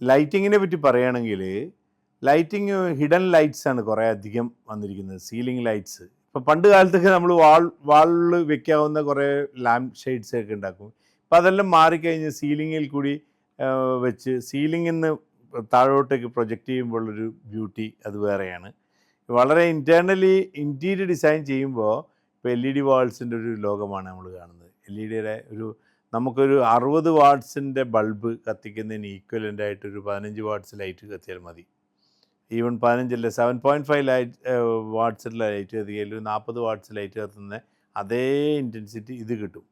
ലൈറ്റിങ്ങിനെ പറ്റി പറയുകയാണെങ്കിൽ lighting hidden lights ആണ് കുറേ അധികം വന്നിരിക്കുന്നത്. സീലിംഗ് ലൈറ്റ്സ് ഇപ്പോൾ പണ്ട് കാലത്തൊക്കെ നമ്മൾ വാളിൽ വെക്കാവുന്ന കുറേ ലാമ്പ് ഷെയ്ഡ്സ് ഒക്കെ ഉണ്ടാക്കും. അപ്പോൾ അതെല്ലാം മാറിക്കഴിഞ്ഞ് സീലിങ്ങിൽ കൂടി വെച്ച് സീലിങ്ങിൽ നിന്ന് താഴോട്ടേക്ക് പ്രൊജക്റ്റ് ചെയ്യുമ്പോഴുള്ളൊരു ബ്യൂട്ടി അത് വേറെയാണ്. വളരെ ഇൻറ്റീരിയർ ഡിസൈൻ ചെയ്യുമ്പോൾ ഇപ്പോൾ LED വാൾസിൻ്റെ ഒരു ലോകമാണ് നമ്മൾ കാണുന്നത്. LED നമുക്കൊരു 60 വാട്ട്സിൻ്റെ ബൾബ് കത്തിക്കുന്നതിന് ഈക്വലൻ്റ് ആയിട്ടൊരു 15 വാട്ട്സ് ലൈറ്റ് കത്തിയാൽ മതി. ഈവൻ 15 7.5 വാട്ട്സിൻ്റെ ലൈറ്റ് കത്തിയാൽ 40 വാട്ട്സ് ലൈറ്റ് കത്തുന്ന അതേ ഇൻറ്റൻസിറ്റി ഇത് കിട്ടും.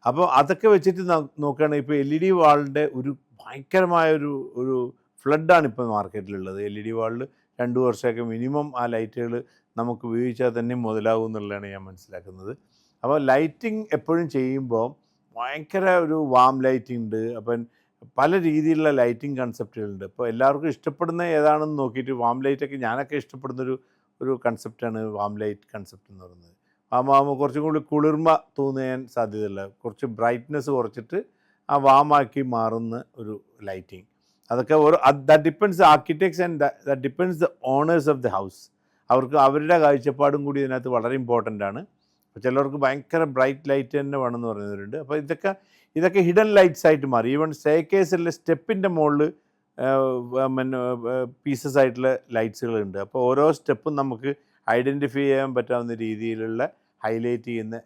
അപ്പോൾ അതൊക്കെ വെച്ചിട്ട് നോക്കുകയാണെങ്കിൽ ഇപ്പോൾ LED വാളിൻ്റെ ഒരു ഭയങ്കരമായൊരു ഫ്ലഡാണ് ഇപ്പോൾ മാർക്കറ്റിലുള്ളത്. LED വാളിൽ 2 വർഷമൊക്കെ മിനിമം ആ ലൈറ്റുകൾ നമുക്ക് ഉപയോഗിച്ചാൽ തന്നെ മുതലാകും എന്നുള്ളതാണ് ഞാൻ മനസ്സിലാക്കുന്നത്. അപ്പോൾ ലൈറ്റിംഗ് എപ്പോഴും ചെയ്യുമ്പോൾ ഭയങ്കര ഒരു വാം ലൈറ്റിംഗ് ഉണ്ട്. അപ്പം പല രീതിയിലുള്ള ലൈറ്റിംഗ് കൺസെപ്റ്റുകളുണ്ട്. ഇപ്പോൾ എല്ലാവർക്കും ഇഷ്ടപ്പെടുന്ന ഏതാണെന്ന് നോക്കിയിട്ട് വാം ലൈറ്റൊക്കെ ഞാനൊക്കെ ഇഷ്ടപ്പെടുന്നൊരു കൺസെപ്റ്റാണ് വാം ലൈറ്റ് കൺസെപ്റ്റ് എന്ന് പറയുന്നത്. വാമാകുമ്പോൾ കുറച്ചും കൂടി കുളിർമ തോന്നാൻ സാധ്യതയില്ല. കുറച്ച് ബ്രൈറ്റ്നെസ് കുറച്ചിട്ട് ആ വാമാക്കി മാറുന്ന ഒരു ലൈറ്റിംഗ്. അതൊക്കെ that depends architects and that depends the owners of the house. അവരുടെ കാഴ്ചപ്പാടും കൂടി ഇതിനകത്ത് വളരെ ഇമ്പോർട്ടൻ്റ് ആണ്. അപ്പോൾ ചിലർക്ക് ഭയങ്കര ബ്രൈറ്റ് ലൈറ്റ് തന്നെ വേണമെന്ന് പറയുന്നവരുണ്ട്. അപ്പോൾ ഇതൊക്കെ ഹിഡൻ ലൈറ്റ്സ് ആയിട്ട് മാറി. ഈവൻ സ്റ്റെയർകേസിലെ സ്റ്റെപ്പിൻ്റെ മുകളിൽ പീസസ് ആയിട്ടുള്ള ലൈറ്റ്സുകളുണ്ട്. അപ്പോൾ ഓരോ സ്റ്റെപ്പും നമുക്ക് ഐഡൻറ്റിഫൈ ചെയ്യാൻ പറ്റാവുന്ന രീതിയിലുള്ള ഹൈലൈറ്റ് ചെയ്യുന്ന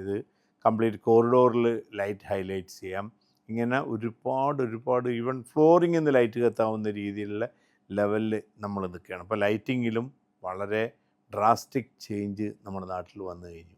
ഇത് കംപ്ലീറ്റ് കോറിഡോറിൽ ലൈറ്റ് ഹൈലൈറ്റ്സ് ചെയ്യാം. ഇങ്ങനെ ഒരുപാട് ഈവൻ ഫ്ലോറിങ്ങിൽ നിന്ന് ലൈറ്റ് കത്താവുന്ന രീതിയിലുള്ള ലെവലിൽ നമ്മൾ നിൽക്കുകയാണ്. അപ്പോൾ ലൈറ്റിങ്ങിലും വളരെ ഡ്രാസ്റ്റിക് ചേഞ്ച് നമ്മുടെ നാട്ടിൽ വന്നു കഴിഞ്ഞു.